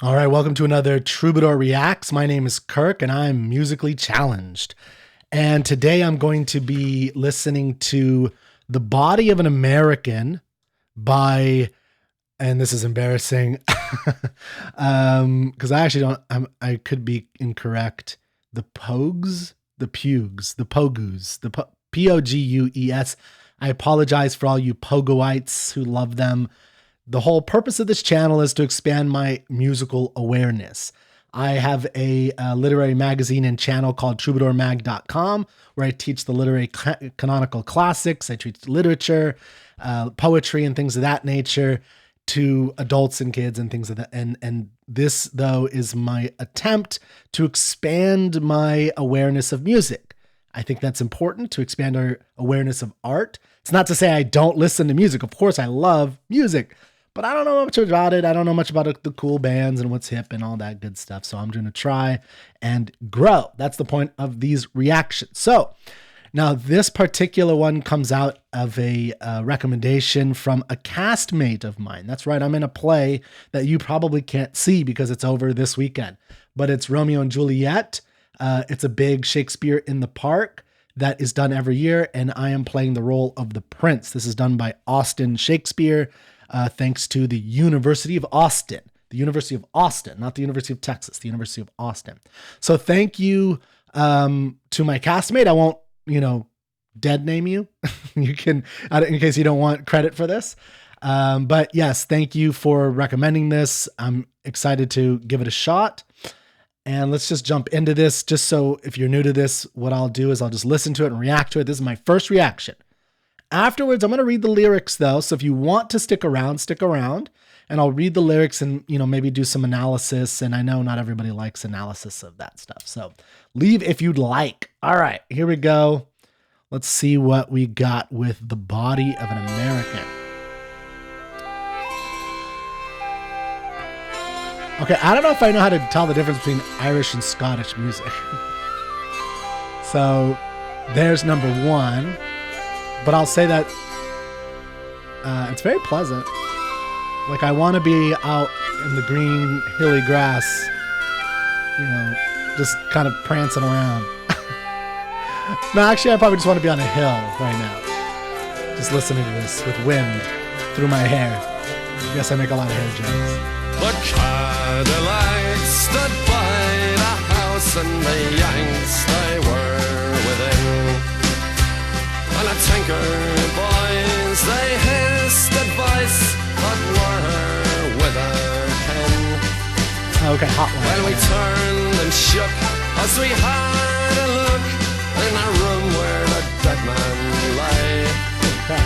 All right, welcome to another Troubadour Reacts. My name is Kirk and I'm musically challenged. And today I'm going to be listening to The Body of an American by, and this is embarrassing, because I actually I could be incorrect. The Pogues, the Pogues, Pogues. I apologize for all you Pogoites who love them. The whole purpose of this channel is to expand my musical awareness. I have a literary magazine and channel called troubadourmag.com where I teach the literary canonical classics. I teach literature, poetry, and things of that nature to adults and kids and things of that. And this, though, is my attempt to expand my awareness of music. I think that's important to expand our awareness of art. It's not to say I don't listen to music. Of course, I love music. But I don't know much about it. I don't know much about the cool bands and what's hip and all that good stuff. So I'm going to try and grow. That's the point of these reactions. So now this particular one comes out of a recommendation from a castmate of mine. That's right. I'm in a play that you probably can't see because it's over this weekend. But it's Romeo and Juliet. It's a big Shakespeare in the Park that is done every year. And I am playing the role of the prince. This is done by Austin Shakespeare. Thanks to the University of Austin, not the University of Texas, the University of Austin. So thank you to my castmate. I won't, dead name you. You can, in case you don't want credit for this. But yes, thank you for recommending this. I'm excited to give it a shot. And let's just jump into this. Just so if you're new to this, what I'll do is I'll just listen to it and react to it. This is my first reaction. Afterwards, I'm going to read the lyrics, though. So if you want to stick around, and I'll read the lyrics and, maybe do some analysis. And I know not everybody likes analysis of that stuff. So leave if you'd like. All right, here we go. Let's see what we got with The Body of an American. Okay, I don't know if I know how to tell the difference between Irish and Scottish music. So there's number one. But I'll say that it's very pleasant. Like I want to be out in the green, hilly grass, just kind of prancing around. No, actually, I probably just want to be on a hill right now. Just listening to this with wind through my hair. I guess I make a lot of hair jokes. The Cadillac stood by the house and the Yanks they were within. And the tinker boys, they hissed advice, but were with a pen. Okay, hot one. When we turned and shook, as we had a look in the room where the dead man lay. Okay.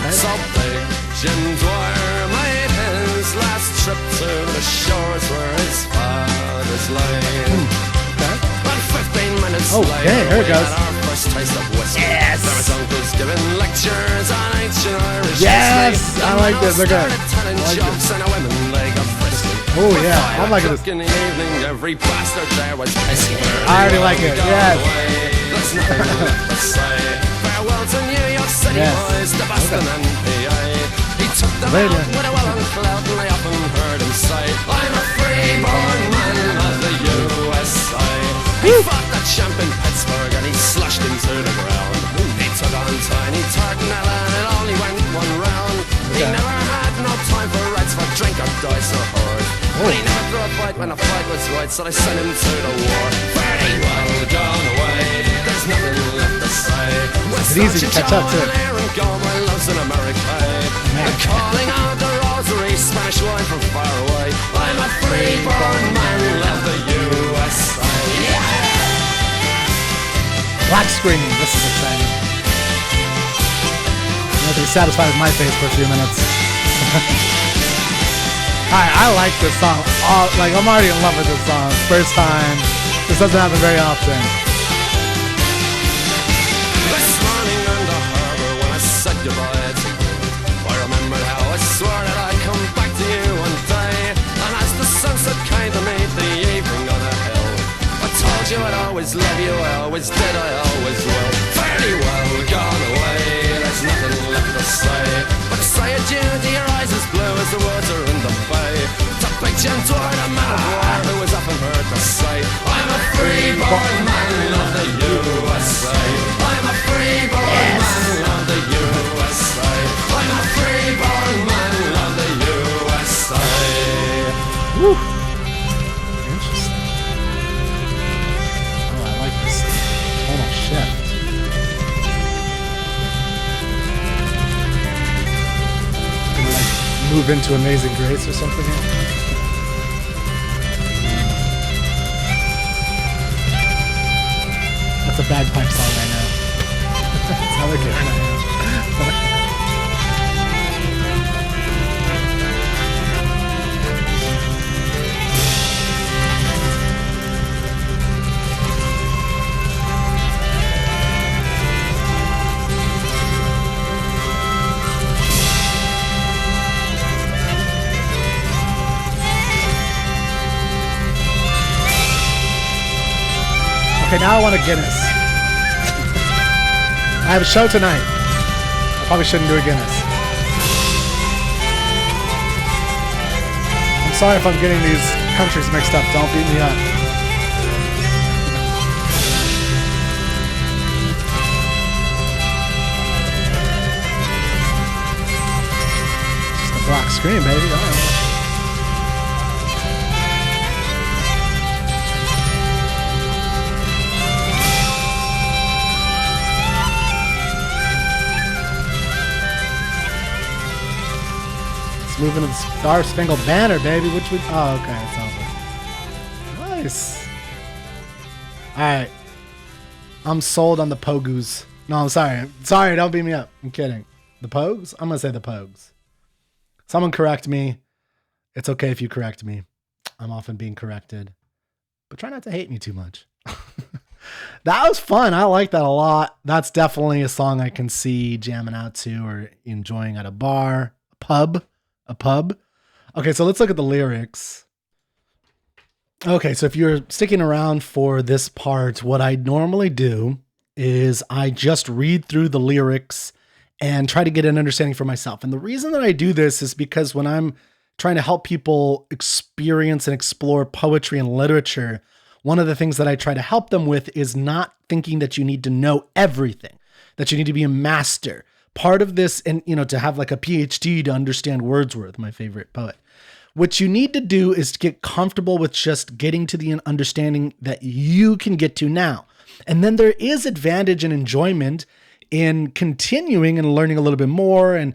So big Jim Dwyer made his last trip to the shores where his fathers lay. Okay. But 15 minutes later, here it goes. we had our first taste of whiskey. Yes! There was uncles giving lectures on ancient Irish Yes! history. I like this, okay. Started telling jokes and the women, they got frisky. Oh yeah, I'm liking this. In the evening, every bastard there was pissy. I already like it, yes. There's nothing left to say. Farewell to New York City boys, to Boston and PA. He took them out with a well-on clout, and I often heard him say, I'm a free-born man of the USA. He fought the champ in Pittsburgh and he slashed him to the ground. He took on Tiny Tartanella and it only went one round. He never had no time for rights, for drink or dice or horde. But he never threw a fight when a fight was right, so they sent him to the war. Very well gone away, there's nothing left to say. It's easy to catch up to it. And gone where love's in America. They're calling out the rosary, Spanish wine from far away. I'm a free-born man, love the USA. Black screen. This is exciting. I'm going to be satisfied with my face for a few minutes. I like this song. I'm already in love with this song. First time. This doesn't happen very often. This morning on the harbor when I said goodbye to you, I remembered how I swore that I'd come back to you one day. And as the sunset came to meet the evening on a hill, I told you I'd always love you, I always did, I always will. Fairly well gone away, there's nothing left to say. But to say adieu to your eyes as blue as the water in the bay. To beg preaching toward a man of war who was often heard to say, I'm a free-born man of the USA. I'm a free-born man of the USA. I'm a free-born man of the USA. Woo. Interesting. Oh, I like this tonal shift. Gonna like move into Amazing Grace or something here. That's a bagpipe song right now. That's how we're getting it. Okay, now I want a Guinness. I have a show tonight. I probably shouldn't do a Guinness. I'm sorry if I'm getting these countries mixed up. Don't beat me up. Just a black screen, baby. All right. Moving to the Star Spangled Banner, baby. Which we? Oh, okay, it's over. Nice. All right, I'm sold on the Pogues. No, I'm sorry. Sorry, don't beat me up. I'm kidding. The Pogues? I'm gonna say the Pogues. Someone correct me. It's okay if you correct me. I'm often being corrected, but try not to hate me too much. That was fun. I like that a lot. That's definitely a song I can see jamming out to or enjoying at a bar, a pub. Okay, so let's look at the lyrics. Okay, so if you're sticking around for this part, what I normally do is I just read through the lyrics and try to get an understanding for myself. And the reason that I do this is because when I'm trying to help people experience and explore poetry and literature, one of the things that I try to help them with is not thinking that you need to know everything, that you need to be a master. Part of this, and to have like a PhD to understand Wordsworth, my favorite poet, what you need to do is to get comfortable with just getting to the understanding that you can get to now. And then there is advantage and enjoyment in continuing and learning a little bit more and,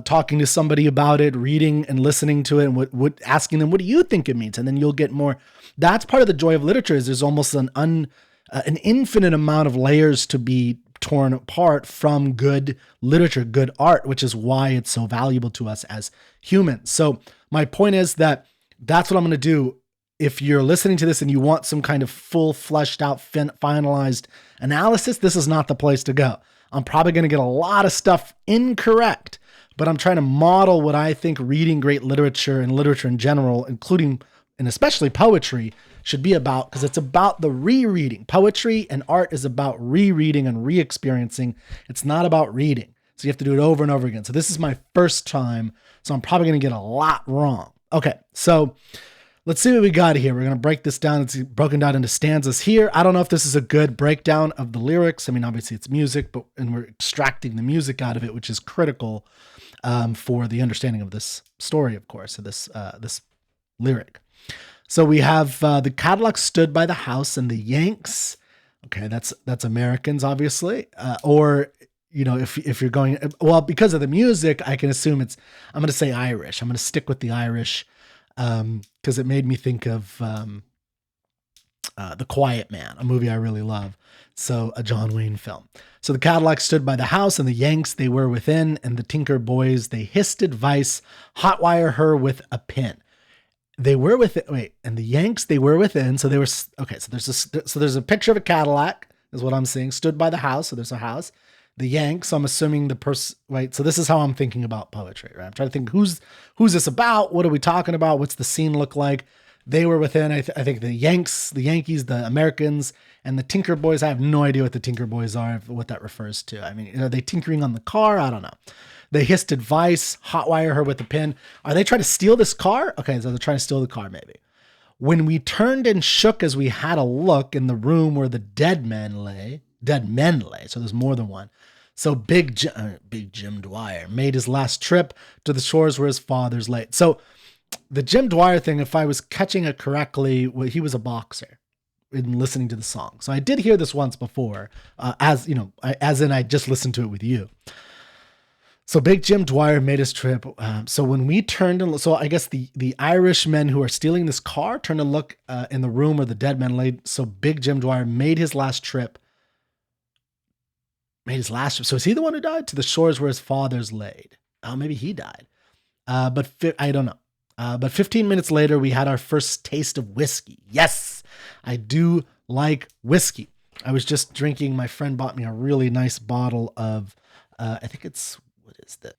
talking to somebody about it, reading and listening to it and what asking them, what do you think it means? And then you'll get more. That's part of the joy of literature is there's almost an infinite amount of layers to be torn apart from good literature, good art, which is why it's so valuable to us as humans. So my point is that that's what I'm going to do. If you're listening to this and you want some kind of full fleshed out, finalized analysis, this is not the place to go. I'm probably going to get a lot of stuff incorrect, but I'm trying to model what I think reading great literature and literature in general, including and especially poetry, should be about, because it's about the rereading. Poetry and art is about rereading and re-experiencing. It's not about reading. So you have to do it over and over again. So this is my first time, so I'm probably going to get a lot wrong. Okay, so let's see what we got here. We're going to break this down. It's broken down into stanzas here. I don't know if this is a good breakdown of the lyrics. I mean, obviously it's music, and we're extracting the music out of it, which is critical for the understanding of this story, of course, of this lyric. So we have the Cadillac stood by the house and the Yanks. Okay, that's Americans, obviously. Or, if you're going, well, because of the music, I can assume I'm going to say Irish. I'm going to stick with the Irish because it made me think of The Quiet Man, a movie I really love. So a John Wayne film. So the Cadillac stood by the house and the Yanks, they were within, and the Tinker boys, they hissed advice, hotwire her with a pin. They were within. Wait, and the Yanks, they were within. So they were okay. So there's a picture of a Cadillac, is what I'm seeing. Stood by the house. So there's a house. The Yanks. I'm assuming the person. Right. So this is how I'm thinking about poetry. Right. I'm trying to think who's this about. What are we talking about? What's the scene look like? They were within. I think the Yankees, the Americans, and the Tinker Boys. I have no idea what the Tinker Boys are. What that refers to. I mean, are they tinkering on the car? I don't know. They hissed advice, hotwire her with a pin. Are they trying to steal this car? Okay, so they're trying to steal the car, maybe. When we turned and shook as we had a look in the room where the dead men lay, so there's more than one. So Big Jim Dwyer made his last trip to the shores where his father's lay. So the Jim Dwyer thing, if I was catching it correctly, he was a boxer in listening to the song. So I did hear this once before, as I just listened to it with you. So Big Jim Dwyer made his trip. So when we turned and so I guess the Irish men who are stealing this car turned to look in the room where the dead men laid. So Big Jim Dwyer made his last trip. So is he the one who died? To the shores where his father's laid. Oh, maybe he died. But I don't know. But 15 minutes later, we had our first taste of whiskey. Yes, I do like whiskey. I was just drinking. My friend bought me a really nice bottle of, I think it's, what is that?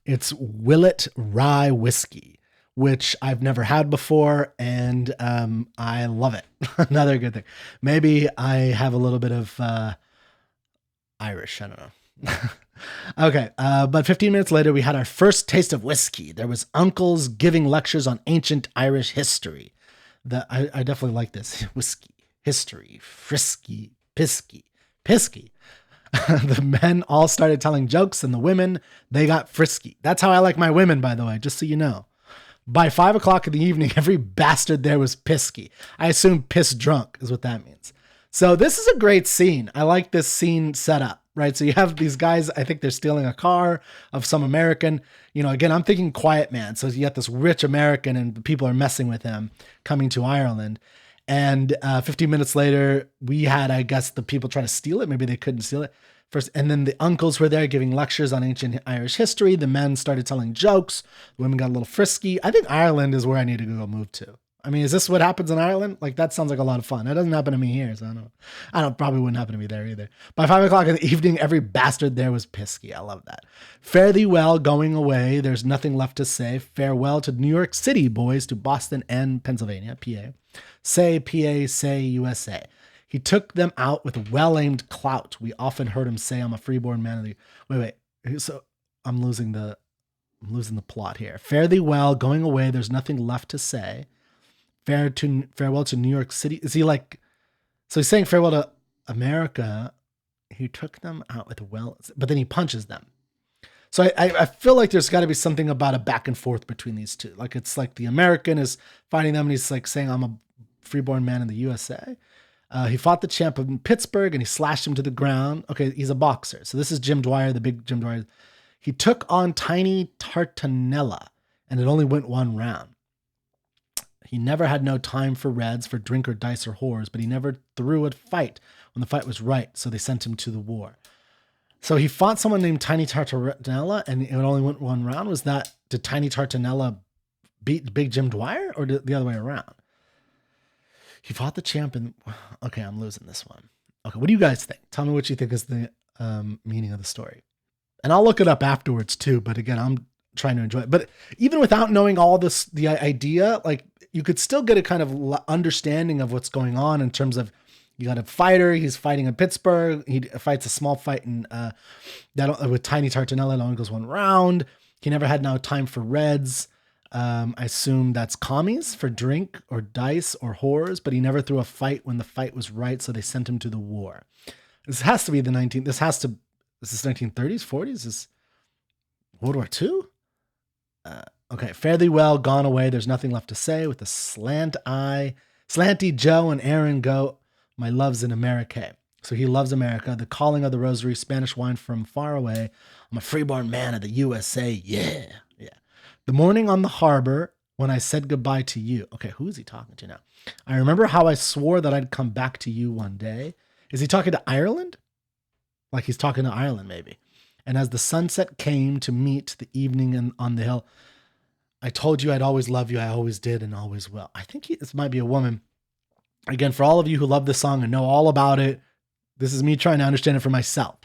It's Willet Rye Whiskey, which I've never had before, and I love it. Another good thing. Maybe I have a little bit of Irish. I don't know. Okay, but 15 minutes later, we had our first taste of whiskey. There was uncles giving lectures on ancient Irish history. I definitely like this. Whiskey, history, frisky, pisky. The men all started telling jokes, and the women, they got frisky. That's how I like my women, by the way, just so you know. By 5 o'clock in the evening, every bastard there was pisky. I assume piss drunk is what that means. So this is a great scene. I like this scene set up, right? So you have these guys, I think they're stealing a car of some American. Again, I'm thinking Quiet Man. So you got this rich American and the people are messing with him coming to Ireland. And 15 minutes later, we had, I guess, the people trying to steal it. Maybe they couldn't steal it first. And then the uncles were there giving lectures on ancient Irish history. The men started telling jokes. The women got a little frisky. I think Ireland is where I need to go move to. I mean, is this what happens in Ireland? Like, that sounds like a lot of fun. That doesn't happen to me here, so I don't probably wouldn't happen to me there either. By 5 o'clock in the evening, every bastard there was pisky. I love that. Fare thee well, going away. There's nothing left to say. Farewell to New York City, boys, to Boston and Pennsylvania, PA. Say, PA, say, USA. He took them out with well-aimed clout. We often heard him say, I'm a freeborn man of the... Wait. So I'm losing the plot here. Fare thee well, going away. There's nothing left to say. Farewell to New York City. Is he like, so he's saying farewell to America. He took them out with but then he punches them. So I feel like there's got to be something about a back and forth between these two. Like, it's like the American is fighting them and he's like saying, I'm a freeborn man in the USA. He fought the champ in Pittsburgh and he slashed him to the ground. Okay, he's a boxer. So this is Jim Dwyer, the big Jim Dwyer. He took on Tiny Tartanella and it only went one round. He never had no time for reds, for drink or dice or whores, but he never threw a fight when the fight was right, so they sent him to the war. So he fought someone named Tiny Tartanella, and it only went one round. Did Tiny Tartanella beat Big Jim Dwyer, or the other way around? He fought the champ, and okay, I'm losing this one. Okay, what do you guys think? Tell me what you think is the meaning of the story. And I'll look it up afterwards too, but again, I'm trying to enjoy it. But even without knowing all this, the idea, like, you could still get a kind of understanding of what's going on in terms of, you got a fighter, he's fighting in Pittsburgh, he fights a small fight in with Tiny Tartanella, it only goes one round. He never had no time for reds. I assume that's commies, for drink or dice or whores, but he never threw a fight when the fight was right, so they sent him to the war. This has to be this is 1930s, 40s? Is this World War II? Okay, fare thee well, gone away, there's nothing left to say, with a slanty Joe and Aaron go, my love's in America. So he loves America, the calling of the rosary, Spanish wine from far away. I'm a freeborn man of the USA, yeah. The morning on the harbor, when I said goodbye to you. Okay, who is he talking to now? I remember how I swore that I'd come back to you one day. Is he talking to Ireland? Like he's talking to Ireland, maybe. And as the sunset came to meet the evening on the hill, I told you I'd always love you. I always did and always will. I think this might be a woman. Again, for all of you who love this song and know all about it, this is me trying to understand it for myself.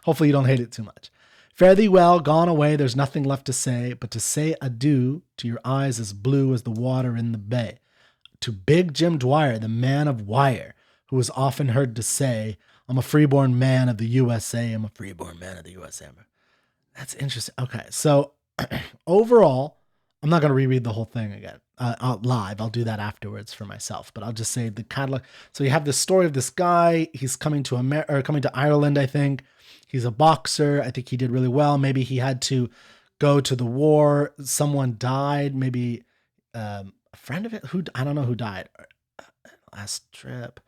Hopefully you don't hate it too much. Fare thee well, gone away, there's nothing left to say, but to say adieu to your eyes as blue as the water in the bay. To Big Jim Dwyer, the man of wire, who was often heard to say, I'm a freeborn man of the USA, I'm a freeborn man of the USA. That's interesting. Okay, so overall, I'm not going to reread the whole thing again live. I'll do that afterwards for myself, but I'll just say the catalog. So you have the story of this guy. He's coming to coming to Ireland, I think. He's a boxer. I think he did really well. Maybe he had to go to the war. Someone died. Maybe a friend of it. I don't know who died. Last trip.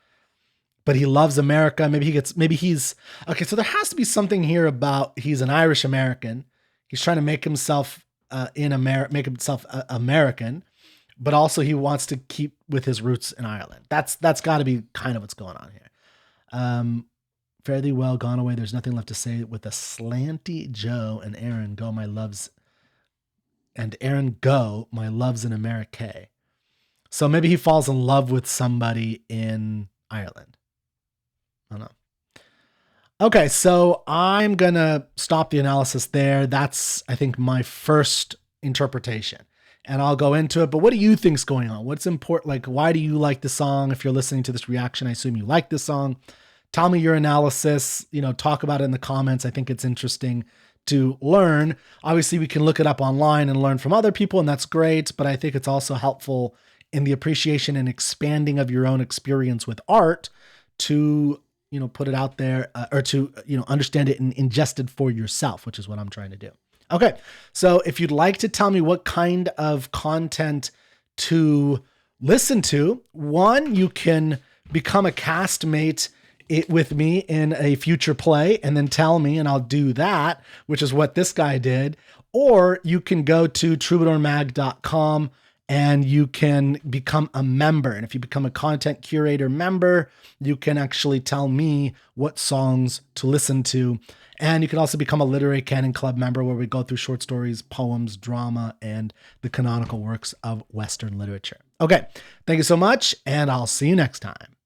But he loves America. Maybe he's okay. So there has to be something here about he's an Irish American. He's trying to make himself American, but also he wants to keep with his roots in Ireland. That's got to be kind of what's going on here. Fare thee well, gone away. There's nothing left to say. With a slanty Joe and Aaron go, my loves, and Aaron go, my loves in America. So maybe he falls in love with somebody in Ireland. I don't know. Okay, so I'm going to stop the analysis there. That's, I think, my first interpretation. And I'll go into it. But what do you think's going on? What's important? Like, why do you like the song? If you're listening to this reaction, I assume you like this song. Tell me your analysis. Talk about it in the comments. I think it's interesting to learn. Obviously, we can look it up online and learn from other people, and that's great. But I think it's also helpful in the appreciation and expanding of your own experience with art to put it out there or to, understand it and ingest it for yourself, which is what I'm trying to do. Okay. So if you'd like to tell me what kind of content to listen to, one, you can become a castmate with me in a future play and then tell me, and I'll do that, which is what this guy did. Or you can go to troubadourmag.com and you can become a member. And if you become a content curator member, you can actually tell me what songs to listen to. And you can also become a Literary Canon Club member, where we go through short stories, poems, drama, and the canonical works of Western literature. Okay, thank you so much, and I'll see you next time.